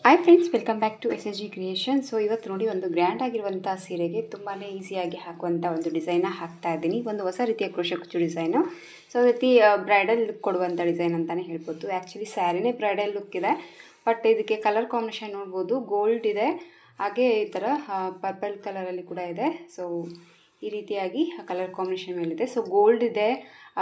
Hi friends, welcome back to SSG creation. So ಇವತ್ತು ನೋಡಿ ಒಂದು ಗ್ರ್ಯಾಂಡ್ ಆಗಿರುವಂಥ ಸೀರೆಗೆ ತುಂಬಾ ಈಸಿಯಾಗಿ ಹಾಕುವಂಥ ಒಂದು ಡಿಸೈನ ಹಾಕ್ತಾ ಇದ್ದೀನಿ. ಒಂದು ಹೊಸ ರೀತಿಯ ಕ್ರೋಶೆ ಕುಚ್ಚು ಡಿಸೈನು. ಸೊ ರೀತಿ ಬ್ರೈಡಲ್ ಲುಕ್ ಕೊಡುವಂಥ ಡಿಸೈನ್ ಅಂತಲೇ ಹೇಳ್ಬೋದು. ಆ್ಯಕ್ಚುಲಿ ಸ್ಯಾರಿನೇ ಬ್ರೈಡಲ್ ಲುಕ್ ಇದೆ, ಬಟ್ ಇದಕ್ಕೆ ಕಲರ್ ಕಾಂಬಿನೇಷನ್ ನೋಡ್ಬೋದು. ಗೋಲ್ಡ್ ಇದೆ, ಹಾಗೆ ಈ ಥರ ಪರ್ಪಲ್ ಕಲರಲ್ಲಿ ಕೂಡ ಇದೆ. ಸೊ ಈ ರೀತಿಯಾಗಿ ಕಲರ್ ಕಾಂಬಿನೇಷನ್ ಮೇಲಿದೆ. ಸೊ ಗೋಲ್ಡ್ ಇದೆ,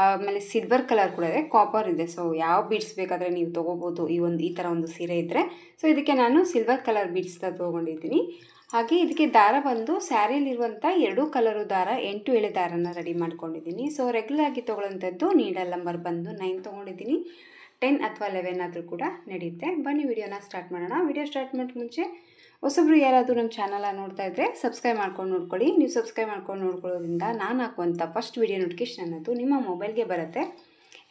ಆಮೇಲೆ ಸಿಲ್ವರ್ ಕಲರ್ ಕೂಡ ಇದೆ, ಕಾಪರ್ ಇದೆ. ಸೊ ಯಾವ ಬೀಡ್ಸ್ ಬೇಕಾದರೆ ನೀವು ತೊಗೋಬೋದು ಈ ಥರ ಒಂದು ಸೀರೆ ಇದ್ದರೆ. ಸೊ ಇದಕ್ಕೆ ನಾನು ಸಿಲ್ವರ್ ಕಲರ್ ಬೀಡ್ಸ್ ತೊಗೊಂಡಿದ್ದೀನಿ. ಹಾಗೆ ಇದಕ್ಕೆ ದಾರ ಬಂದು ಸ್ಯಾರಿಯಲ್ಲಿರುವಂಥ 2 ಕಲರು ದಾರ 8 ಎಳೆ ದಾರನ ರೆಡಿ ಮಾಡ್ಕೊಂಡಿದ್ದೀನಿ. ಸೊ ರೆಗ್ಯುಲರ್ ಆಗಿ ತೊಗೊಳ್ಳೋಂಥದ್ದು ನೀಡಲ್ ನಂಬರ್ ಬಂದು 9 ತೊಗೊಂಡಿದ್ದೀನಿ. 10 ಅಥವಾ 11 ಆದರೂ ಕೂಡ ನಡೆಯುತ್ತೆ. ಬನ್ನಿ ವಿಡಿಯೋನ ಸ್ಟಾರ್ಟ್ ಮಾಡೋಣ. ವಿಡಿಯೋ ಸ್ಟಾರ್ಟ್ ಮಾಡೋಕ್ಕೆ ಮುಂಚೆ ಹೊಸಬ್ರು ಯಾರಾದರೂ ನಮ್ಮ ಚಾನಲ ನೋಡ್ತಾ ಇದ್ದರೆ ಸಬ್ಸ್ಕ್ರೈಬ್ ಮಾಡ್ಕೊಂಡು ನೋಡ್ಕೊಳ್ಳಿ. ನೀವು ಸಬ್ಸ್ಕ್ರೈಬ್ ಮಾಡ್ಕೊಂಡು ನೋಡ್ಕೊಳ್ಳೋದ್ರಿಂದ ನಾನು ಹಾಕುವಂಥ ಫಸ್ಟ್ ವಿಡಿಯೋ ನೋಟಿಫಿಕೇಷನ್ ಅನ್ನೋದು ನಿಮ್ಮ ಮೊಬೈಲ್ಗೆ ಬರುತ್ತೆ.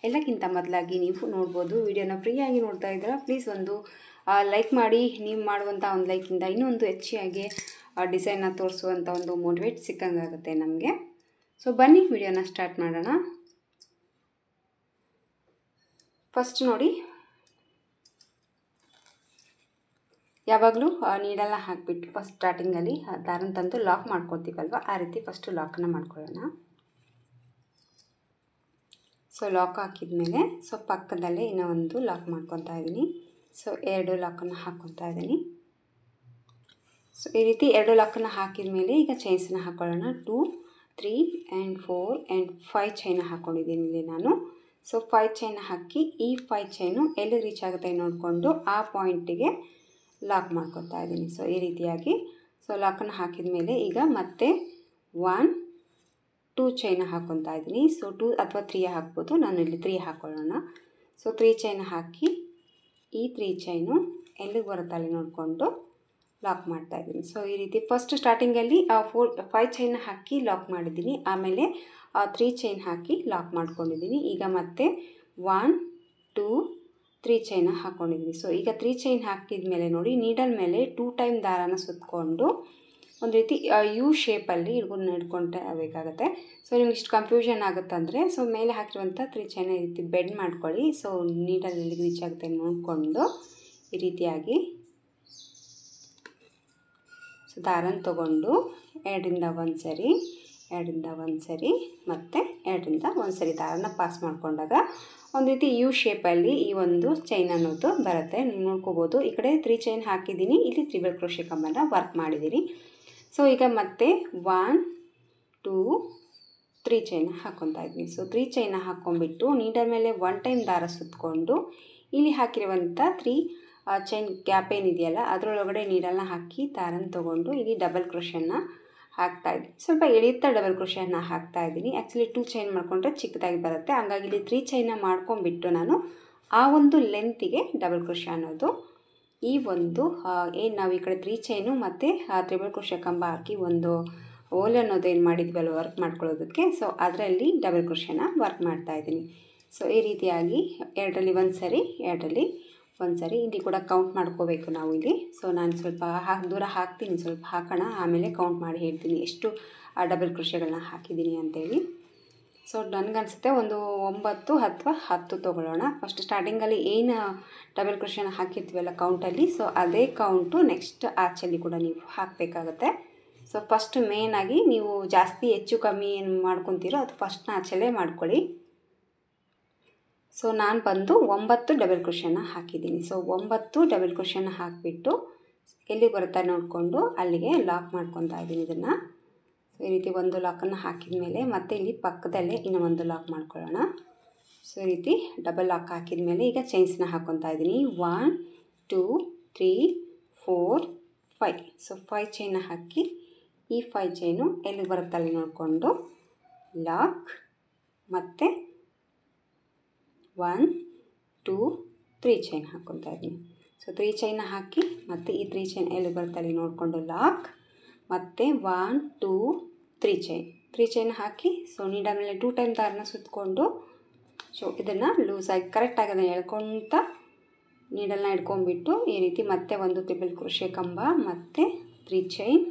ಎಲ್ಲಕ್ಕಿಂತ ಮೊದಲಾಗಿ ನೀವು ನೋಡ್ಬೋದು. ವಿಡಿಯೋನ ಫ್ರೀಯಾಗಿ ನೋಡ್ತಾ ಇದ್ದೀರಾ, ಪ್ಲೀಸ್ ಒಂದು ಲೈಕ್ ಮಾಡಿ. ನೀವು ಮಾಡುವಂಥ ಒಂದು ಲೈಕಿಂದ ಇನ್ನೊಂದು ಹೆಚ್ಚಾಗಿ ಡಿಸೈನ್ನ ತೋರಿಸುವಂಥ ಒಂದು ಮೋಟಿವೇಟ್ ಸಿಕ್ಕಂಗಾಗುತ್ತೆ ನಮಗೆ. ಸೊ ಬನ್ನಿ ವಿಡಿಯೋನ ಸ್ಟಾರ್ಟ್ ಮಾಡೋಣ. ಫಸ್ಟ್ ನೋಡಿ, ಯಾವಾಗಲೂ ನೀಡಲ್ನ ಹಾಕಿಬಿಟ್ಟು ಫಸ್ಟ್ ಸ್ಟಾರ್ಟಿಂಗಲ್ಲಿ ದಾರನ ತಂದು ಲಾಕ್ ಮಾಡ್ಕೊತೀವಲ್ವ, ಆ ರೀತಿ ಫಸ್ಟು ಲಾಕನ್ನು ಮಾಡ್ಕೊಳ್ಳೋಣ. ಸೊ ಲಾಕ್ ಹಾಕಿದ ಮೇಲೆ ಸೊ ಪಕ್ಕದಲ್ಲೇ ಇನ್ನೂ ಒಂದು ಲಾಕ್ ಮಾಡ್ಕೊತಾ ಇದ್ದೀನಿ. ಸೊ 2 ಲಾಕನ್ನು ಹಾಕ್ಕೊತಾ ಇದ್ದೀನಿ. ಸೊ ಈ ರೀತಿ 2 ಲಾಕನ್ನು ಹಾಕಿದ ಮೇಲೆ ಈಗ ಚೈನ್ಸನ್ನ ಹಾಕ್ಕೊಳ್ಳೋಣ. 2, 3 ಆ್ಯಂಡ್ 4 ಆ್ಯಂಡ್ 5 ಚೈನ ಹಾಕ್ಕೊಂಡಿದ್ದೀನಿ ಇಲ್ಲಿ ನಾನು. ಸೊ 5 ಚೈನ ಹಾಕಿ ಈ 5 ಚೈನು ಎಲ್ಲಿ ರೀಚ್ ಆಗುತ್ತೆ ನೋಡಿಕೊಂಡು ಆ ಪಾಯಿಂಟಿಗೆ ಲಾಕ್ ಮಾಡ್ಕೊತಾ ಇದ್ದೀನಿ. ಸೊ ಈ ರೀತಿಯಾಗಿ ಸೊ ಲಾಕನ್ನು ಹಾಕಿದ ಮೇಲೆ ಈಗ ಮತ್ತೆ 1, 2 ಚೈನ ಹಾಕ್ಕೊತಾ ಇದ್ದೀನಿ. ಸೊ 2 ಅಥವಾ 3 ಹಾಕ್ಬೋದು, ನಾನು ಇಲ್ಲಿ 3 ಹಾಕ್ಕೊಳ್ಳೋಣ. ಸೊ 3 ಚೈನ ಹಾಕಿ ಈ 3 ಚೈನು ಎಲ್ಲಿಗೆ ಬರುತ್ತೆ ಅಲ್ಲಿ ನೋಡಿಕೊಂಡು ಲಾಕ್ ಮಾಡ್ತಾಯಿದ್ದೀನಿ. ಸೊ ಈ ರೀತಿ ಫಸ್ಟ್ ಸ್ಟಾರ್ಟಿಂಗಲ್ಲಿ 5 ಚೈನ ಹಾಕಿ ಲಾಕ್ ಮಾಡಿದ್ದೀನಿ, ಆಮೇಲೆ 3 ಚೈನ್ ಹಾಕಿ ಲಾಕ್ ಮಾಡ್ಕೊಂಡಿದ್ದೀನಿ. ಈಗ ಮತ್ತೆ 1, 2, 3 ಚೈನ ಹಾಕ್ಕೊಂಡಿದ್ದೀನಿ. ಸೊ ಈಗ 3 ಚೈನ್ ಹಾಕಿದ ಮೇಲೆ ನೋಡಿ, ನೀಡಲ್ ಮೇಲೆ 2 ಟೈಮ್ ದಾರಾನ ಸುತ್ತಕೊಂಡು ಒಂದು ರೀತಿ ಯು ಶೇಪಲ್ಲಿ ಹಿಡ್ಕೊಂಡಾಗಬೇಕಾಗತ್ತೆ. ಸೊ ನಿಮ್ಗೆ ಇಷ್ಟು ಕನ್ಫ್ಯೂಷನ್ ಆಗುತ್ತಂದರೆ ಸೊ ಮೇಲೆ ಹಾಕಿರುವಂಥ 3 ಚೈನ ಈ ರೀತಿ ಬೆಂಡ್ ಮಾಡ್ಕೊಳ್ಳಿ. ಸೊ ನೀಡಲ್ ಎಲ್ಲಿಗೆ ರೀಚ್ ಆಗುತ್ತೆ ನೋಡಿಕೊಂಡು ಈ ರೀತಿಯಾಗಿ ಸೊ ದಾರನ ತೊಗೊಂಡು 2ರಿಂದ 1 ಸರಿ, 2ರಿಂದ 1 ಸರಿ, ಮತ್ತು 2ರಿಂದ 1 ಸರಿ ದಾರನ ಪಾಸ್ ಮಾಡಿಕೊಂಡಾಗ ಒಂದು ರೀತಿ ಯು ಶೇಪಲ್ಲಿ ಈ ಒಂದು ಚೈನ್ ಅನ್ನೋದು ಬರುತ್ತೆ. ನೀವು ನೋಡ್ಕೋಬೋದು. ಈ ಕಡೆ 3 ಚೈನ್ ಹಾಕಿದ್ದೀನಿ, ಇಲ್ಲಿ ತ್ರಿಬಲ್ ಕ್ರೋಶೆ ಕಂಬನ ವರ್ಕ್ ಮಾಡಿದ್ದೀನಿ. ಸೊ ಈಗ ಮತ್ತೆ 1, 2, 3 ಚೈನ ಹಾಕ್ಕೊತಾ ಇದ್ದೀನಿ. ಸೊ 3 ಚೈನ ಹಾಕ್ಕೊಂಬಿಟ್ಟು ನೀಡಲ್ ಮೇಲೆ 1 ಟೈಮ್ ದಾರ ಸುತ್ತಕೊಂಡು ಇಲ್ಲಿ ಹಾಕಿರುವಂಥ 3 ಚೈನ್ ಗ್ಯಾಪ್ ಏನಿದೆಯಲ್ಲ ಅದರೊಳಗಡೆ ನೀಡಲ್ನ ಹಾಕಿ ದಾರನ ತೊಗೊಂಡು ಇಲ್ಲಿ ಡಬಲ್ ಕ್ರೋಶೆನ ಹಾಕ್ತಾಯಿದ್ದೀನಿ. ಸ್ವಲ್ಪ ಎಳೆಯುತ್ತಾ ಡಬಲ್ ಕ್ರೋಶೆನ ಹಾಕ್ತಾಯಿದ್ದೀನಿ. ಆ್ಯಕ್ಚುಲಿ 2 ಚೈನ್ ಮಾಡಿಕೊಂಡ್ರೆ ಚಿಕ್ಕದಾಗಿ ಬರುತ್ತೆ, ಹಂಗಾಗಿ ಇಲ್ಲಿ 3 ಚೈನ ಮಾಡ್ಕೊಂಬಿಟ್ಟು ನಾನು ಆ ಒಂದು ಲೆಂತಿಗೆ ಡಬಲ್ ಕ್ರೋಶೆ ಅನ್ನೋದು ಈ ಒಂದು ಏನು ನಾವು ಈ ಕಡೆ 3 ಚೈನು ಮತ್ತು ತ್ರಿಬಲ್ ಕ್ರೋಶೆ ಕಂಬ ಹಾಕಿ ಒಂದು ಓಲ್ ಅನ್ನೋದು ಏನು ಮಾಡಿದ್ವಲ್ಲ ವರ್ಕ್ ಮಾಡ್ಕೊಳ್ಳೋದಕ್ಕೆ, ಸೊ ಅದರಲ್ಲಿ ಡಬಲ್ ಕ್ರೋಶೆನ ವರ್ಕ್ ಮಾಡ್ತಾಯಿದ್ದೀನಿ. ಸೊ ಈ ರೀತಿಯಾಗಿ 2ರಲ್ಲಿ 1 ಸರಿ, 2ರಲ್ಲಿ 1 ಸರಿ, ಇಲ್ಲಿ ಕೂಡ ಕೌಂಟ್ ಮಾಡ್ಕೋಬೇಕು ನಾವು ಇಲ್ಲಿ. ಸೊ ನಾನು ಸ್ವಲ್ಪ ದೂರ ಹಾಕ್ತೀನಿ, ಸ್ವಲ್ಪ ಹಾಕೋಣ, ಆಮೇಲೆ ಕೌಂಟ್ ಮಾಡಿ ಹೇಳ್ತೀನಿ ಎಷ್ಟು ಡಬಲ್ ಕ್ರೋಶೆಗಳನ್ನ ಹಾಕಿದ್ದೀನಿ ಅಂತೇಳಿ. ಸೊ ನನಗನ್ಸುತ್ತೆ ಒಂದು 9 ಅಥವಾ 10 ತೊಗೊಳ್ಳೋಣ. ಫಸ್ಟ್ ಸ್ಟಾರ್ಟಿಂಗಲ್ಲಿ ಏನು ಡಬಲ್ ಕ್ರೋಶೆನ ಹಾಕಿರ್ತೀವಲ್ಲ ಕೌಂಟಲ್ಲಿ, ಸೊ ಅದೇ ಕೌಂಟು ನೆಕ್ಸ್ಟ್ ಆಚಲ್ಲಿ ಕೂಡ ನೀವು ಹಾಕಬೇಕಾಗತ್ತೆ. ಸೊ ಫಸ್ಟ್ ಮೇಯ್ನಾಗಿ ನೀವು ಜಾಸ್ತಿ ಹೆಚ್ಚು ಕಮ್ಮಿ ಏನು ಮಾಡ್ಕೊತೀರೋ ಅದು ಫಸ್ಟ್ನ ಆಚಲ್ಲೇ ಮಾಡ್ಕೊಳ್ಳಿ. ಸೊ ನಾನು ಬಂದು 9 ಡಬಲ್ ಕ್ರೋಶೆನ ಹಾಕಿದ್ದೀನಿ. ಸೊ 9 ಡಬಲ್ ಕ್ರೋಶೆನ ಹಾಕಿಬಿಟ್ಟು ಎಲ್ಲಿಗೆ ಬರುತ್ತಾ ನೋಡಿಕೊಂಡು ಅಲ್ಲಿಗೆ ಲಾಕ್ ಮಾಡ್ಕೊತಾ ಇದ್ದೀನಿ ಇದನ್ನು. ಸೊ ಈ ರೀತಿ ಒಂದು ಲಾಕನ್ನು ಹಾಕಿದ ಮೇಲೆ ಮತ್ತೆ ಇಲ್ಲಿ ಪಕ್ಕದಲ್ಲೇ ಇನ್ನೂ ಒಂದು ಲಾಕ್ ಮಾಡ್ಕೊಳ್ಳೋಣ. ಸೊ ಈ ರೀತಿ ಡಬಲ್ ಲಾಕ್ ಹಾಕಿದ ಮೇಲೆ ಈಗ ಚೈನ್ಸ್ನ ಹಾಕ್ಕೊತಾ ಇದ್ದೀನಿ. 1, 2, 3, 4, 5. ಸೊ 5 ಚೈನ ಹಾಕಿ ಈ 5 ಚೈನು ಎಲ್ಲಿಗೆ ಬರುತ್ತೆ ಅಲ್ಲಿ ನೋಡಿಕೊಂಡು ಲಾಕ್, ಮತ್ತು 1, 2, 3 ಚೈನ್ ಹಾಕ್ಕೊತಾ ಇದ್ದೀನಿ. ಸೊ 3 ಚೈನ ಹಾಕಿ ಮತ್ತು ಈ 3 ಚೈನ್ ಎಲ್ಲಿಗೆ ಬರುತ್ತೆ ಅಲ್ಲಿ ನೋಡಿಕೊಂಡು ಲಾಕ್, ಮತ್ತು 1, 2, 3 ಚೈನ್ ಹಾಕಿ ಸೊ ನೀಡಲ್ ಮೇಲೆ 2 ಟೈಮ್ ದಾರನ ಸುತ್ತಕೊಂಡು ಸೊ ಇದನ್ನು ಲೂಸಾಗಿ ಕರೆಕ್ಟಾಗಿ ಅದನ್ನು ಎಳ್ಕೊತ ನೀಡಲ್ನ ಹಿಡ್ಕೊಂಡ್ಬಿಟ್ಟು ಈ ರೀತಿ ಮತ್ತೆ ಒಂದು ತ್ರಿಬಲ್ ಕ್ರೋಶೆ ಕಂಬ ಮತ್ತು 3 ಚೈನ್.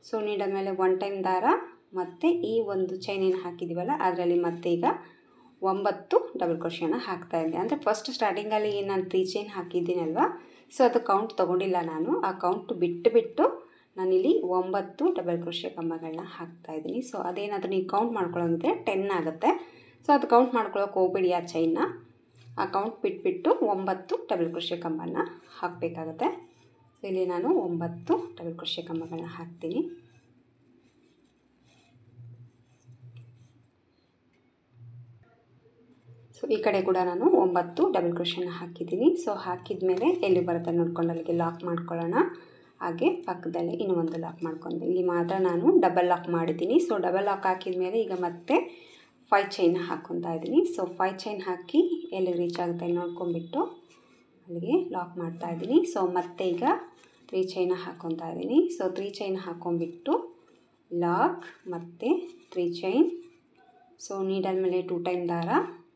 ಸೊ ನೀಡಲ್ ಮೇಲೆ 1 ಟೈಮ್ ದಾರ ಮತ್ತು ಈ ಒಂದು ಚೈನ್ ಏನು ಹಾಕಿದ್ದೀವಲ್ಲ ಅದರಲ್ಲಿ ಮತ್ತೆ ಈಗ 9 ಡಬಲ್ ಕ್ರೋಶೆನ ಹಾಕ್ತಾಯಿದ್ದೆ. ಅಂದರೆ ಫಸ್ಟ್ ಸ್ಟಾರ್ಟಿಂಗಲ್ಲಿ ಏನು ನಾನು 3 ಚೈನ್ ಹಾಕಿದ್ದೀನಲ್ವ, ಸೊ ಅದು ಕೌಂಟ್ ತೊಗೊಂಡಿಲ್ಲ ನಾನು. ಆ ಕೌಂಟ್ ಬಿಟ್ಟು ನಾನಿಲ್ಲಿ 9 ಡಬಲ್ ಕ್ರೋಶೆ ಕಂಬಗಳನ್ನ ಹಾಕ್ತಾಯಿದ್ದೀನಿ. ಸೊ ಅದೇನಾದರೂ ನೀವು ಕೌಂಟ್ ಮಾಡ್ಕೊಳ್ಳೋಂಗಿದ್ರೆ 10 ಆಗುತ್ತೆ. ಸೊ ಅದು ಕೌಂಟ್ ಮಾಡ್ಕೊಳ್ಳೋಕೆ ಹೋಗ್ಬೇಡಿ ಆ ಚೈನ್ನ. ಆ ಕೌಂಟ್ ಬಿಟ್ಟು 9 ಡಬಲ್ ಕ್ರೋಶೆ ಕಂಬನ ಹಾಕಬೇಕಾಗುತ್ತೆ. ಸೊ ಇಲ್ಲಿ ನಾನು 9 ಡಬಲ್ ಕ್ರೋಶೆ ಕಂಬಗಳನ್ನ ಹಾಕ್ತೀನಿ. ಸೊ ಈ ಕಡೆ ಕೂಡ ನಾನು 9 ಡಬಲ್ ಕ್ರೋಶೆನ ಹಾಕಿದ್ದೀನಿ. ಸೊ ಹಾಕಿದ ಮೇಲೆ ಎಲ್ಲಿ ಬರುತ್ತೆ ನೋಡ್ಕೊಂಡು ಅಲ್ಲಿಗೆ ಲಾಕ್ ಮಾಡ್ಕೊಳ್ಳೋಣ. ಹಾಗೆ ಪಕ್ಕದಲ್ಲೇ ಇನ್ನೂ ಒಂದು ಲಾಕ್ ಮಾಡ್ಕೊಂಡು ಇಲ್ಲಿ ಮಾತ್ರ ನಾನು ಡಬಲ್ ಲಾಕ್ ಮಾಡಿದ್ದೀನಿ. ಸೊ ಡಬಲ್ ಲಾಕ್ ಹಾಕಿದ ಮೇಲೆ ಈಗ ಮತ್ತೆ 5 ಚೈನ್ ಹಾಕ್ಕೊತಾ ಇದ್ದೀನಿ. ಸೊ 5 ಚೈನ್ ಹಾಕಿ ಎಲ್ಲಿ ರೀಚ್ ಆಗುತ್ತೆ ನೋಡ್ಕೊಂಡ್ಬಿಟ್ಟು ಅಲ್ಲಿಗೆ ಲಾಕ್ ಮಾಡ್ತಾಯಿದ್ದೀನಿ. ಸೊ ಮತ್ತೆ ಈಗ 3 ಚೈನ ಹಾಕ್ಕೊತಾ ಇದ್ದೀನಿ. ಸೊ 3 ಚೈನ್ ಹಾಕ್ಕೊಂಬಿಟ್ಟು ಲಾಕ್ ಮತ್ತು 3 ಚೈನ್. ಸೊ ನೀಡಲ್ ಮೇಲೆ 2 ಟೈಮ್ ದಾರ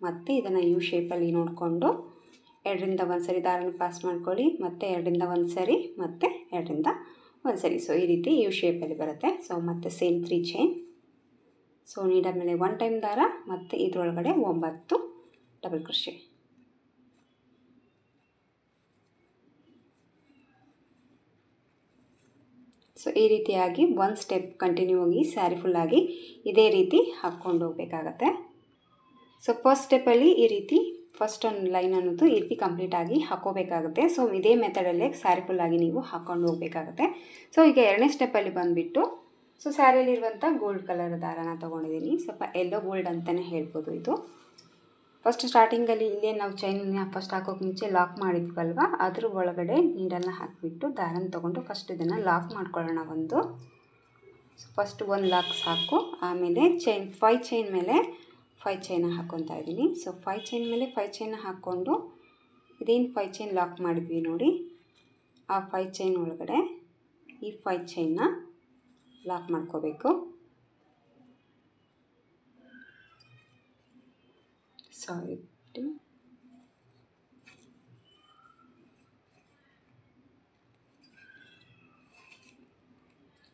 ಮತ್ತು ಇದನ್ನು ಯು ಶೇಪಲ್ಲಿ ನೋಡಿಕೊಂಡು 2ರಿಂದ 1 ಸರಿ ದಾರನ ಪಾಸ್ ಮಾಡ್ಕೊಳ್ಳಿ. ಮತ್ತು 2ರಿಂದ 1 ಸರಿ ಮತ್ತು 2ರಿಂದ 1 ಸರಿ. ಸೊ ಈ ರೀತಿ ಯು ಶೇಪಲ್ಲಿ ಬರುತ್ತೆ. ಸೊ ಮತ್ತೆ ಸೇಮ್ 3 ಚೈನ್. ಸೊ ನೀಡಲ್ ಮೇಲೆ 1 ಟೈಮ್ ದಾರ ಮತ್ತು ಇದರೊಳಗಡೆ 9 ಡಬಲ್ ಕ್ರೋಶೆ. ಸೊ ಈ ರೀತಿಯಾಗಿ 1 ಸ್ಟೆಪ್ ಕಂಟಿನ್ಯೂ ಆಗಿ ಸ್ಯಾರಿ ಫುಲ್ಲಾಗಿ ಇದೇ ರೀತಿ ಹಾಕ್ಕೊಂಡು ಹೋಗಬೇಕಾಗತ್ತೆ. ಸೊ ಫಸ್ಟ್ ಸ್ಟೆಪ್ಪಲ್ಲಿ ಈ ರೀತಿ ಫಸ್ಟ್ ಒಂದು ಲೈನ್ ಅನ್ನೋದು ಈ ರೀತಿ ಕಂಪ್ಲೀಟಾಗಿ ಹಾಕೋಬೇಕಾಗುತ್ತೆ. ಸೊ ಇದೇ ಮೆಥಡಲ್ಲೇ ಸ್ಯಾರಿ ಫುಲ್ಲಾಗಿ ನೀವು ಹಾಕ್ಕೊಂಡು ಹೋಗಬೇಕಾಗುತ್ತೆ. ಸೊ ಈಗ 2ನೇ ಸ್ಟೆಪ್ಪಲ್ಲಿ ಬಂದುಬಿಟ್ಟು ಸೊ ಸ್ಯಾರಿಯಲ್ಲಿರುವಂಥ ಗೋಲ್ಡ್ ಕಲರ್ ದಾರನ ತೊಗೊಂಡಿದ್ದೀನಿ. ಸ್ವಲ್ಪ ಎಲ್ಲೋ ಗೋಲ್ಡ್ ಅಂತಲೇ ಹೇಳ್ಬೋದು ಇದು. ಫಸ್ಟ್ ಸ್ಟಾರ್ಟಿಂಗಲ್ಲಿ ಇಲ್ಲೇ ನಾವು ಚೈನನ್ನ ಫಸ್ಟ್ ಹಾಕೋಕೆ ಮುಂಚೆ ಲಾಕ್ ಮಾಡಿದ್ವಲ್ವ, ಅದ್ರ ಒಳಗಡೆ ನೀಡನ್ನು ಹಾಕಿಬಿಟ್ಟು ದಾರನ ತೊಗೊಂಡು ಫಸ್ಟ್ ಇದನ್ನು ಲಾಕ್ ಮಾಡ್ಕೊಳ್ಳೋಣ ಒಂದು. ಸೊ ಫಸ್ಟ್ 1 ಲಾಕ್ ಸಾಕು. ಆಮೇಲೆ ಚೈನ್ 5 ಚೈನ್ ಮೇಲೆ 5 ಚೈನ ಹಾಕ್ಕೊತಾ ಇದ್ದೀನಿ. ಸೊ 5 ಚೈನ್ ಮೇಲೆ 5 ಚೈನ ಹಾಕ್ಕೊಂಡು ಇದೇನು 5 ಚೈನ್ ಲಾಕ್ ಮಾಡಿದ್ವಿ ನೋಡಿ, ಆ 5 ಚೈನ್ ಒಳಗಡೆ ಈ 5 ಚೈನ್ನ ಲಾಕ್ ಮಾಡ್ಕೋಬೇಕು. ಸಾರಿ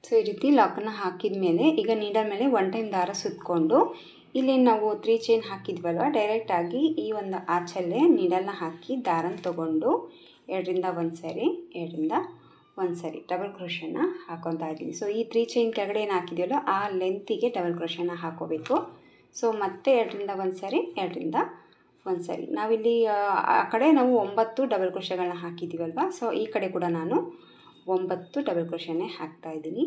ಸೊ ಈ ರೀತಿ ಲಾಕನ್ನು ಹಾಕಿದ ಮೇಲೆ ಈಗ ನೀಡಲ್ ಮೇಲೆ 1 ಟೈಮ್ ದಾರ ಸುತ್ತಕೊಂಡು ಇಲ್ಲಿ ನಾವು 3 ಚೈನ್ ಹಾಕಿದ್ವಲ್ವ, ಡೈರೆಕ್ಟಾಗಿ ಈ ಒಂದು ಆಚಲ್ಲೇ ನೀಡಲ್ನ ಹಾಕಿ ದಾರನ ತೊಗೊಂಡು 2ರಿಂದ 1 ಸರಿ 2ರಿಂದ 1 ಸರಿ ಡಬಲ್ ಕ್ರೋಶೆನ ಹಾಕ್ಕೊತಾ ಇದ್ದೀನಿ. ಸೊ ಈ 3 ಚೈನ್ ಕೆಳಗಡೆ ಏನು ಹಾಕಿದೆಯಲ್ಲ ಆ ಲೆಂತಿಗೆ ಡಬಲ್ ಕ್ರೋಶೆನ ಹಾಕೋಬೇಕು. ಸೊ ಮತ್ತೆ 2ರಿಂದ 1 ಸರಿ 2ರಿಂದ 1 ಸರಿ. ನಾವಿಲ್ಲಿ ಆ ಕಡೆ ನಾವು 9 ಡಬಲ್ ಕ್ರೋಶೆಗಳನ್ನ ಹಾಕಿದ್ದೀವಲ್ವ, ಸೊ ಈ ಕಡೆ ಕೂಡ ನಾನು 9 ಡಬಲ್ ಕ್ರೋಶೆನೇ ಹಾಕ್ತಾಯಿದ್ದೀನಿ.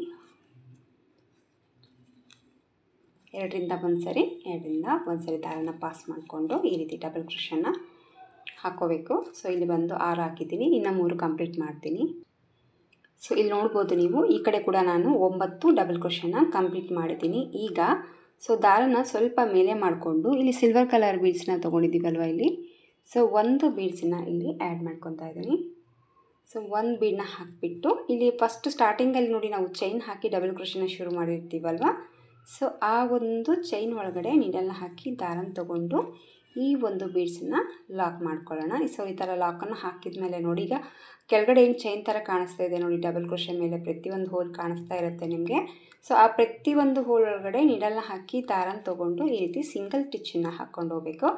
2ರಿಂದ 1 ಸರಿ 2ರಿಂದ 1 ಸರಿ ದಾರನ ಪಾಸ್ ಮಾಡಿಕೊಂಡು ಈ ರೀತಿ ಡಬಲ್ ಕ್ರೋಶೆನ ಹಾಕೋಬೇಕು. ಸೊ ಇಲ್ಲಿ ಬಂದು 6 ಹಾಕಿದ್ದೀನಿ, ಇನ್ನು 3 ಕಂಪ್ಲೀಟ್ ಮಾಡ್ತೀನಿ. ಸೊ ಇಲ್ಲಿ ನೋಡ್ಬೋದು ನೀವು, ಈ ಕಡೆ ಕೂಡ ನಾನು 9 ಡಬಲ್ ಕ್ರೋಶೆನ ಕಂಪ್ಲೀಟ್ ಮಾಡಿದ್ದೀನಿ. ಈಗ ಸೊ ದಾರನ ಸ್ವಲ್ಪ ಮೇಲೆ ಮಾಡಿಕೊಂಡು ಇಲ್ಲಿ ಸಿಲ್ವರ್ ಕಲರ್ ಬೀಡ್ಸ್ನ ತೊಗೊಂಡಿದ್ದೀವಲ್ವ ಇಲ್ಲಿ, ಸೊ ಒಂದು ಬೀಡ್ಸನ್ನ ಇಲ್ಲಿ ಆ್ಯಡ್ ಮಾಡ್ಕೊತಾ ಇದ್ದೀನಿ. ಸೊ ಒಂದು ಬೀಡನ್ನ ಹಾಕಿಬಿಟ್ಟು ಇಲ್ಲಿ ಫಸ್ಟ್ ಸ್ಟಾರ್ಟಿಂಗಲ್ಲಿ ನೋಡಿ ನಾವು ಚೈನ್ ಹಾಕಿ ಡಬಲ್ ಕ್ರೋಶೆನ ಶುರು ಮಾಡಿರ್ತೀವಲ್ವ, ಸೊ ಆ ಒಂದು ಚೈನ್ ಒಳಗಡೆ ನೀಡಲ್ನ ಹಾಕಿ ದಾರನ ತೊಗೊಂಡು ಈ ಒಂದು ಬೀಡ್ಸನ್ನ ಲಾಕ್ ಮಾಡ್ಕೊಳ್ಳೋಣ. ಸೊ ಈ ಥರ ಲಾಕನ್ನು ಹಾಕಿದ ಮೇಲೆ ನೋಡಿ, ಈಗ ಕೆಳಗಡೆ ಏನು ಚೈನ್ ಥರ ಕಾಣಿಸ್ತಾ ಇದೆ ನೋಡಿ ಡಬಲ್ ಕ್ರೋಶೆ ಮೇಲೆ ಪ್ರತಿಯೊಂದು ಹೋಲ್ ಕಾಣಿಸ್ತಾ ಇರುತ್ತೆ ನಿಮಗೆ. ಸೊ ಆ ಪ್ರತಿಯೊಂದು ಹೋಲ್ ಒಳಗಡೆ ನೀಡಲ್ನ ಹಾಕಿ ದಾರನ ತೊಗೊಂಡು ಈ ರೀತಿ ಸಿಂಗಲ್ ಟಿಚ್ಚನ್ನು ಹಾಕ್ಕೊಂಡು ಹೋಗಬೇಕು.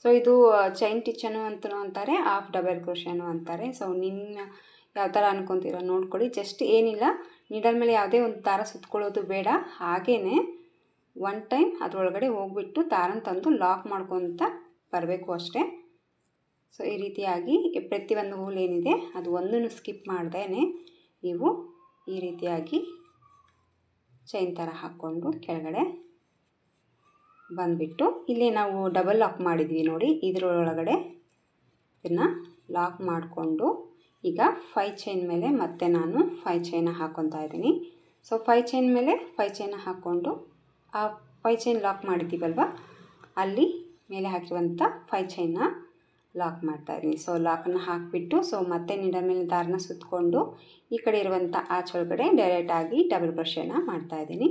ಸೊ ಇದು ಚೈನ್ ಟಿಚ್ಚನ್ನು ಅಂತಲೂ ಅಂತಾರೆ, ಹಾಫ್ ಡಬಲ್ ಕ್ರೋಶೆನೂ ಅಂತಾರೆ. ಸೊ ನಿಮ್ಮ ಯಾವ ಥರ ಅನ್ಕೊತೀರೋ ನೋಡ್ಕೊಳ್ಳಿ. ಜಸ್ಟ್ ಏನಿಲ್ಲ, ನೀಡಲ್ ಮೇಲೆ ಯಾವುದೇ ಒಂದು ದಾರ ಸುತ್ಕೊಳ್ಳೋದು ಬೇಡ, ಹಾಗೇ 1 ಟೈಮ್ ಅದರೊಳಗಡೆ ಹೋಗ್ಬಿಟ್ಟು ದಾರನ ತಂದು ಲಾಕ್ ಮಾಡ್ಕೊತ ಬರಬೇಕು ಅಷ್ಟೇ. ಸೊ ಈ ರೀತಿಯಾಗಿ ಪ್ರತಿಯೊಂದು ಹೋಲ್ ಏನಿದೆ ಅದು ಒಂದನ್ನು ಸ್ಕಿಪ್ ಮಾಡ್ದೇ ನೀವು ಈ ರೀತಿಯಾಗಿ ಚೈನ್ ಥರ ಹಾಕ್ಕೊಂಡು ಕೆಳಗಡೆ ಬಂದುಬಿಟ್ಟು ಇಲ್ಲಿ ನಾವು ಡಬಲ್ ಲಾಕ್ ಮಾಡಿದ್ವಿ ನೋಡಿ, ಇದರೊಳಗಡೆ ಇದನ್ನು ಲಾಕ್ ಮಾಡಿಕೊಂಡು ಈಗ 5 ಚೈನ್ ಮೇಲೆ ಮತ್ತೆ ನಾನು 5 ಚೈನ ಹಾಕ್ಕೊತಾ ಇದ್ದೀನಿ. ಸೊ 5 ಚೈನ್ ಮೇಲೆ 5 ಚೈನ ಹಾಕ್ಕೊಂಡು ಆ 5 ಚೈನ್ ಲಾಕ್ ಮಾಡಿದ್ದೀವಲ್ವ ಅಲ್ಲಿ ಮೇಲೆ ಹಾಕಿರುವಂಥ 5 ಚೈನ್ನ ಲಾಕ್ ಮಾಡ್ತಾಯಿದ್ದೀನಿ. ಸೊ ಲಾಕನ್ನು ಹಾಕಿಬಿಟ್ಟು ಸೊ ಮತ್ತೆ ನೀಡಲ್ ಮೇಲೆ ದಾರನ ಸುತ್ತಕೊಂಡು ಈ ಕಡೆ ಇರುವಂಥ ಆಚೊಳಗಡೆ ಡೈರೆಕ್ಟಾಗಿ ಡಬಲ್ ಕ್ರೋಶೆನ ಮಾಡ್ತಾಯಿದ್ದೀನಿ.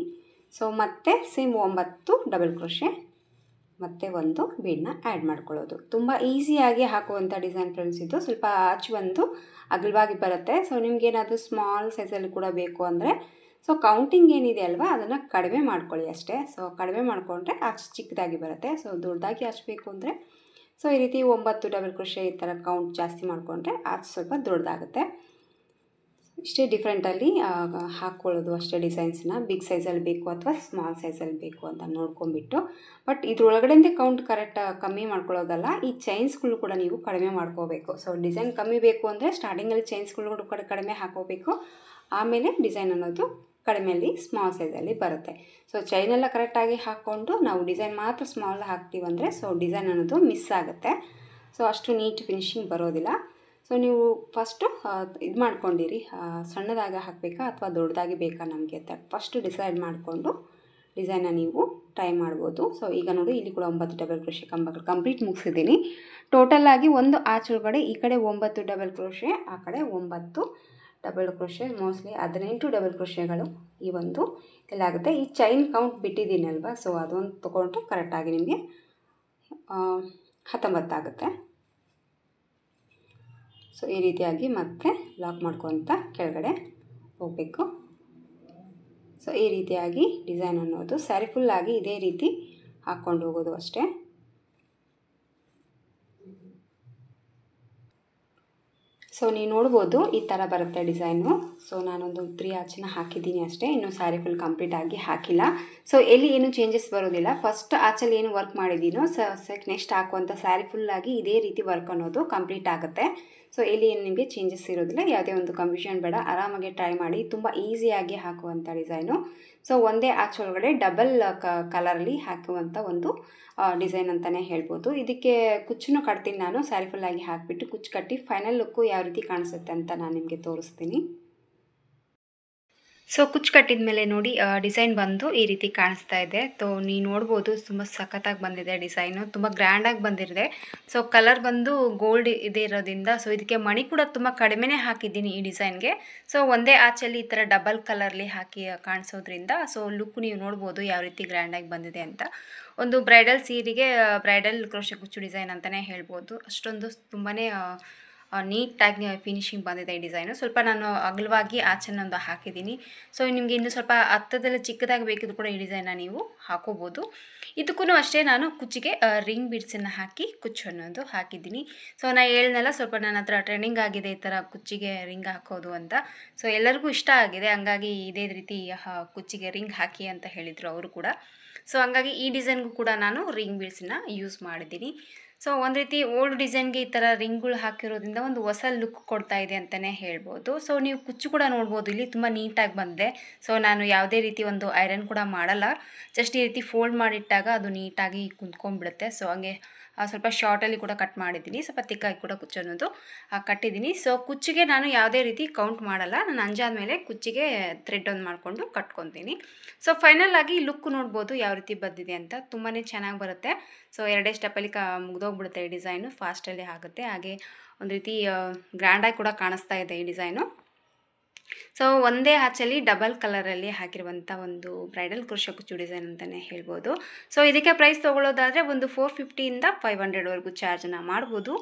ಸೊ ಮತ್ತೆ ಸೇಮ್ 9 ಡಬಲ್ ಕ್ರೋಶೆ ಮತ್ತು ಒಂದು ಬೀಡನ್ನ ಆ್ಯಡ್ ಮಾಡ್ಕೊಳ್ಳೋದು. ತುಂಬ ಈಸಿಯಾಗಿ ಹಾಕುವಂಥ ಡಿಸೈನ್ ಫ್ರೆಂಡ್ಸ್ ಇದು. ಸ್ವಲ್ಪ ಆಚೆ ಒಂದು ಅಗಲವಾಗಿ ಬರುತ್ತೆ. ಸೊ ನಿಮಗೇನಾದರೂ ಸ್ಮಾಲ್ ಸೈಜಲ್ಲಿ ಕೂಡ ಬೇಕು ಅಂದರೆ ಸೊ ಕೌಂಟಿಂಗ್ ಏನಿದೆ ಅಲ್ವಾ ಅದನ್ನು ಕಡಿಮೆ ಮಾಡ್ಕೊಳ್ಳಿ ಅಷ್ಟೇ. ಸೊ ಕಡಿಮೆ ಮಾಡಿಕೊಂಡ್ರೆ ಆಚೆ ಚಿಕ್ಕದಾಗಿ ಬರುತ್ತೆ. ಸೊ ದೊಡ್ಡದಾಗಿ ಹಚ್ಚಬೇಕು ಅಂದರೆ ಸೊ ಈ ರೀತಿ 9 ಡಬಲ್ ಕ್ರೋಶೆ ಈ ಥರ ಕೌಂಟ್ ಜಾಸ್ತಿ ಮಾಡಿಕೊಂಡ್ರೆ ಅದು ಸ್ವಲ್ಪ ದೊಡ್ಡದಾಗುತ್ತೆ. ಇಷ್ಟೇ ಡಿಫ್ರೆಂಟಲ್ಲಿ ಹಾಕ್ಕೊಳ್ಳೋದು ಅಷ್ಟೇ ಡಿಸೈನ್ಸ್ನ. ಬಿಗ್ ಸೈಜಲ್ಲಿ ಬೇಕು ಅಥವಾ ಸ್ಮಾಲ್ ಸೈಜಲ್ಲಿ ಬೇಕು ಅಂತ ನೋಡ್ಕೊಂಬಿಟ್ಟು. ಬಟ್ ಇದ್ರೊಳಗಡೆಯಿಂದ ಕೌಂಟ್ ಕರೆಕ್ಟ್ ಕಮ್ಮಿ ಮಾಡ್ಕೊಳ್ಳೋದಲ್ಲ, ಈ ಚೈನ್ಸ್ಗಳು ಕೂಡ ನೀವು ಕಡಿಮೆ ಮಾಡ್ಕೋಬೇಕು. ಸೊ ಡಿಸೈನ್ ಕಮ್ಮಿ ಬೇಕು ಅಂದರೆ ಸ್ಟಾರ್ಟಿಂಗಲ್ಲಿ ಚೈನ್ಸ್ಗಳು ಕೂಡ ಕಡಿಮೆ ಹಾಕೋಬೇಕು, ಆಮೇಲೆ ಡಿಸೈನ್ ಅನ್ನೋದು ಕಡಿಮೆಯಲ್ಲಿ ಸ್ಮಾಲ್ ಸೈಜಲ್ಲಿ ಬರುತ್ತೆ. ಸೊ ಚೈನೆಲ್ಲ ಕರೆಕ್ಟಾಗಿ ಹಾಕ್ಕೊಂಡು ನಾವು ಡಿಸೈನ್ ಮಾತ್ರ ಸ್ಮಾಲ್ ಹಾಕ್ತೀವಂದರೆ ಸೊ ಡಿಸೈನ್ ಅನ್ನೋದು ಮಿಸ್ ಆಗುತ್ತೆ. ಸೊ ಅಷ್ಟು ನೀಟ್ ಫಿನಿಶಿಂಗ್ ಬರೋದಿಲ್ಲ. ಸೊ ನೀವು ಫಸ್ಟು ಇದು ಮಾಡ್ಕೊಂಡಿರಿ, ಸಣ್ಣದಾಗಿ ಹಾಕಬೇಕಾ ಅಥವಾ ದೊಡ್ಡದಾಗಿ ಬೇಕಾ ನಮಗೆ ಅಂತ ಫಸ್ಟು ಡಿಸೈಡ್ ಮಾಡಿಕೊಂಡು ಡಿಸೈನ್ನ ನೀವು ಟ್ರೈ ಮಾಡ್ಬೋದು. ಸೊ ಈಗ ನೋಡಿ ಇಲ್ಲಿ ಕೂಡ 9 ಡಬಲ್ ಕ್ರೋಶೆ ಕಂಪ್ಲೀಟ್ ಮುಗಿಸಿದ್ದೀನಿ. ಟೋಟಲಾಗಿ ಒಂದು ಆಚೆಗಡೆ ಈ ಕಡೆ 9 ಡಬಲ್ ಕ್ರೋಶೆ, ಆ ಕಡೆ 9 ಡಬಲ್ ಕ್ರೋಶೆ, ಮೋಸ್ಟ್ಲಿ 18 ಡಬಲ್ ಕ್ರೋಶೆಗಳು ಈ ಒಂದು ಇಲ್ಲಾಗುತ್ತೆ. ಈ ಚೈನ್ ಕೌಂಟ್ ಬಿಟ್ಟಿದ್ದೀನಿ ಅಲ್ವಾ, ಸೊ ಅದೊಂದು ತೊಗೊಂಡ್ರೆ ಕರೆಕ್ಟಾಗಿ ನಿಮಗೆ 19 ಆಗುತ್ತೆ. ಸೊ ಈ ರೀತಿಯಾಗಿ ಮತ್ತೆ ಲಾಕ್ ಮಾಡ್ಕೊತ ಕೆಳಗಡೆ ಹೋಗಬೇಕು. ಸೊ ಈ ರೀತಿಯಾಗಿ ಡಿಸೈನ್ ಅನ್ನೋದು ಸ್ಯಾರಿ ಫುಲ್ಲಾಗಿ ಇದೇ ರೀತಿ ಹಾಕ್ಕೊಂಡು ಹೋಗೋದು ಅಷ್ಟೇ. ಸೊ ನೀವು ನೋಡ್ಬೋದು ಈ ಥರ ಬರುತ್ತೆ ಡಿಸೈನು. ಸೊ ನಾನೊಂದು 3 ಆಚೆನ ಹಾಕಿದ್ದೀನಿ ಅಷ್ಟೇ, ಇನ್ನೂ ಸ್ಯಾರಿ ಫುಲ್ ಕಂಪ್ಲೀಟಾಗಿ ಹಾಕಿಲ್ಲ. ಸೊ ಎಲ್ಲಿ ಏನು ಚೇಂಜಸ್ ಬರೋದಿಲ್ಲ. ಫಸ್ಟ್ ಆಚೆಲಿ ಏನು ವರ್ಕ್ ಮಾಡಿದ್ದೀನೋ ನೆಕ್ಸ್ಟ್ ಹಾಕುವಂಥ ಸ್ಯಾರಿ ಫುಲ್ಲಾಗಿ ಇದೇ ರೀತಿ ವರ್ಕ್ ಅನ್ನೋದು ಕಂಪ್ಲೀಟ್ ಆಗುತ್ತೆ. ಸೊ ಇಲ್ಲಿ ಏನು ನಿಮಗೆ ಚೇಂಜಸ್ ಇರೋದಿಲ್ಲ, ಯಾವುದೇ ಒಂದು ಕನ್ಫ್ಯೂಷನ್ ಬೇಡ, ಆರಾಮಾಗಿ ಟ್ರೈ ಮಾಡಿ. ತುಂಬ ಈಸಿಯಾಗಿ ಹಾಕುವಂಥ ಡಿಸೈನು. ಸೊ ಒಂದೇ ಆಚೆ ಒಳಗಡೆ ಡಬಲ್ ಕಲರಲ್ಲಿ ಹಾಕುವಂಥ ಒಂದು ಡಿಸೈನ್ ಅಂತಲೇ ಹೇಳ್ಬೋದು. ಇದಕ್ಕೆ ಕುಚ್ಚನ್ನು ಕಟ್ತೀನಿ ನಾನು, ಸ್ಯಾರಿ ಫುಲ್ಲಾಗಿ ಹಾಕಿಬಿಟ್ಟು ಕುಚ್ಚು ಕಟ್ಟಿ ಫೈನಲ್ ಲುಕ್ಕು ಯಾವ ರೀತಿ ಕಾಣಿಸುತ್ತೆ ಅಂತ ನಾನು ನಿಮಗೆ ತೋರಿಸ್ತೀನಿ. ಸೊ ಕುಚ್ಚು ಕಟ್ಟಿದ ಮೇಲೆ ನೋಡಿ ಡಿಸೈನ್ ಬಂದು ಈ ರೀತಿ ಕಾಣಿಸ್ತಾ ಇದೆ. ಸೊ ನೀವು ನೋಡ್ಬೋದು ತುಂಬ ಸಖತ್ತಾಗಿ ಬಂದಿದೆ ಡಿಸೈನು, ತುಂಬ ಗ್ರ್ಯಾಂಡಾಗಿ ಬಂದಿದೆ. ಸೊ ಕಲರ್ ಬಂದು ಗೋಲ್ಡ್ ಇದೆ ಇರೋದ್ರಿಂದ ಸೊ ಇದಕ್ಕೆ ಮಣಿ ಕೂಡ ತುಂಬ ಕಡಿಮೆನೇ ಹಾಕಿದ್ದೀನಿ ಈ ಡಿಸೈನ್ಗೆ. ಸೊ ಒಂದೇ ಆಚೆಯಲ್ಲಿ ಈ ಥರ ಡಬಲ್ ಕಲರ್ಲಿ ಹಾಕಿ ಕಾಣಿಸೋದ್ರಿಂದ ಸೊ ಲುಕ್ ನೀವು ನೋಡ್ಬೋದು ಯಾವ ರೀತಿ ಗ್ರ್ಯಾಂಡಾಗಿ ಬಂದಿದೆ ಅಂತ. ಒಂದು ಬ್ರೈಡಲ್ ಸೀರೆಗೆ ಬ್ರೈಡಲ್ ಕ್ರೋಶೆ ಕುಚ್ಚು ಡಿಸೈನ್ ಅಂತಲೇ ಹೇಳ್ಬೋದು. ಅಷ್ಟೊಂದು ತುಂಬಾ ನೀಟಾಗಿ ಫಿನಿಶಿಂಗ್ ಬಂದಿದೆ ಈ ಡಿಸೈನು. ಸ್ವಲ್ಪ ನಾನು ಅಗಲವಾಗಿ ಆಚೆನೊಂದು ಹಾಕಿದ್ದೀನಿ. ಸೊ ನಿಮಗೆ ಇನ್ನೂ ಸ್ವಲ್ಪ ಹತ್ತದಲ್ಲಿ ಚಿಕ್ಕದಾಗಿ ಬೇಕಿದ್ರು ಕೂಡ ಈ ಡಿಸೈನ್ನ ನೀವು ಹಾಕೋಬೋದು. ಇದಕ್ಕೂ ಅಷ್ಟೇ ನಾನು ಕುಚ್ಚಿಗೆ ರಿಂಗ್ ಬೀಡ್ಸನ್ನು ಹಾಕಿ ಕುಚ್ಚು ಅನ್ನೋದು ಹಾಕಿದ್ದೀನಿ. ಸೊ ನಾನು ಹೇಳಿದ್ನಲ್ಲ ಸ್ವಲ್ಪ ನನ್ನ ಹತ್ರ ಟ್ರೆಂಡಿಂಗ್ ಆಗಿದೆ ಈ ಥರ ಕುಚ್ಚಿಗೆ ರಿಂಗ್ ಹಾಕೋದು ಅಂತ. ಸೊ ಎಲ್ಲರಿಗೂ ಇಷ್ಟ ಆಗಿದೆ, ಹಂಗಾಗಿ ಇದೇ ರೀತಿ ಕುಚ್ಚಿಗೆ ರಿಂಗ್ ಹಾಕಿ ಅಂತ ಹೇಳಿದರು ಅವರು ಕೂಡ. ಸೊ ಹಂಗಾಗಿ ಈ ಡಿಸೈನ್ಗೂ ಕೂಡ ನಾನು ರಿಂಗ್ ಬೀಡ್ಸನ್ನ ಯೂಸ್ ಮಾಡಿದ್ದೀನಿ. ಸೊ ಒಂದು ರೀತಿ ಓಲ್ಡ್ ಡಿಸೈನ್ಗೆ ಈ ಥರ ರಿಂಗ್ಗಳು ಹಾಕಿರೋದ್ರಿಂದ ಒಂದು ಹೊಸ ಲುಕ್ ಕೊಡ್ತಾ ಇದೆ ಅಂತಲೇ ಹೇಳ್ಬೋದು. ಸೊ ನೀವು ಕುಚ್ಚು ಕೂಡ ನೋಡ್ಬೋದು ಇಲ್ಲಿ ತುಂಬ ನೀಟಾಗಿ ಬಂದಿದೆ. ಸೊ ನಾನು ಯಾವುದೇ ರೀತಿ ಒಂದು ಐರನ್ ಕೂಡ ಮಾಡಲ್ಲ, ಜಸ್ಟ್ ಈ ರೀತಿ ಫೋಲ್ಡ್ ಮಾಡಿಟ್ಟಾಗ ಅದು ನೀಟಾಗಿ ಕುಂತ್ಕೊಂಡ್ಬಿಡುತ್ತೆ. ಸೊ ಹಂಗೆ ಸ್ವಲ್ಪ ಶಾರ್ಟಲ್ಲಿ ಕೂಡ ಕಟ್ ಮಾಡಿದ್ದೀನಿ, ಸ್ವಲ್ಪ ತಿಕ್ಕಾಗಿ ಕೂಡ ಕುಚ್ಚು ಅನ್ನೋದು ಕಟ್ಟಿದ್ದೀನಿ. ಸೊ ಕುಚ್ಚಿಗೆ ನಾನು ಯಾವುದೇ ರೀತಿ ಕೌಂಟ್ ಮಾಡಲ್ಲ, ನಾನು ಅಂಜಾದ ಮೇಲೆ ಕುಚ್ಚಿಗೆ ಥ್ರೆಡ್ ಒಂದು ಮಾಡಿಕೊಂಡು ಕಟ್ಕೊತೀನಿ. ಸೊ ಫೈನಲ್ ಆಗಿ ಲುಕ್ ನೋಡ್ಬೋದು ಯಾವ ರೀತಿ ಬಂದಿದೆ ಅಂತ, ತುಂಬಾ ಚೆನ್ನಾಗಿ ಬರುತ್ತೆ. ಸೊ 2 ಸ್ಟೆಪ್ಪಲ್ಲಿ ಮುಗಿದೋಗ್ಬಿಡುತ್ತೆ ಈ ಡಿಸೈನು, ಫಾಸ್ಟಲ್ಲಿ ಆಗುತ್ತೆ. ಹಾಗೆ ಒಂದು ರೀತಿ ಗ್ರ್ಯಾಂಡಾಗಿ ಕೂಡ ಕಾಣಿಸ್ತಾ ಇದೆ ಈ ಡಿಸೈನು. ಸೊ ಒಂದೇ ಆಚೆಲಿ ಡಬಲ್ ಕಲರಲ್ಲಿ ಹಾಕಿರುವಂಥ ಒಂದು ಬ್ರೈಡಲ್ ಕ್ರೋಶೆ ಕುಚ್ಚು ಡಿಸೈನ್ ಅಂತಲೇ ಹೇಳ್ಬೋದು. ಸೊ ಇದಕ್ಕೆ ಪ್ರೈಸ್ ತೊಗೊಳ್ಳೋದಾದರೆ ಒಂದು 450ಇಂದ 500ವರೆಗೂ ಚಾರ್ಜನ್ನು ಮಾಡ್ಬೋದು.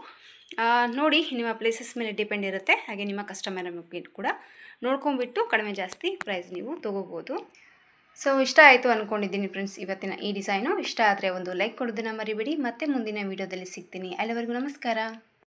ನೋಡಿ ನಿಮ್ಮ ಪ್ಲೇಸಸ್ ಮೇಲೆ ಡಿಪೆಂಡ್ ಇರುತ್ತೆ, ಹಾಗೆ ನಿಮ್ಮ ಕಸ್ಟಮರ್ ಕೂಡ ನೋಡ್ಕೊಂಬಿಟ್ಟು ಕಡಿಮೆ ಜಾಸ್ತಿ ಪ್ರೈಸ್ ನೀವು ತೊಗೋಬೋದು. ಸೊ ಇಷ್ಟ ಆಯಿತು ಅಂದ್ಕೊಂಡಿದ್ದೀನಿ ಫ್ರೆಂಡ್ಸ್ ಇವತ್ತಿನ ಈ ಡಿಸೈನು. ಇಷ್ಟ ಆದರೆ ಒಂದು ಲೈಕ್ ಕೊಡೋದನ್ನು ಮರಿಬೇಡಿ. ಮತ್ತೆ ಮುಂದಿನ ವೀಡಿಯೋದಲ್ಲಿ ಸಿಗ್ತೀನಿ. ಅಲ್ಲಿವರೆಗೂ ನಮಸ್ಕಾರ.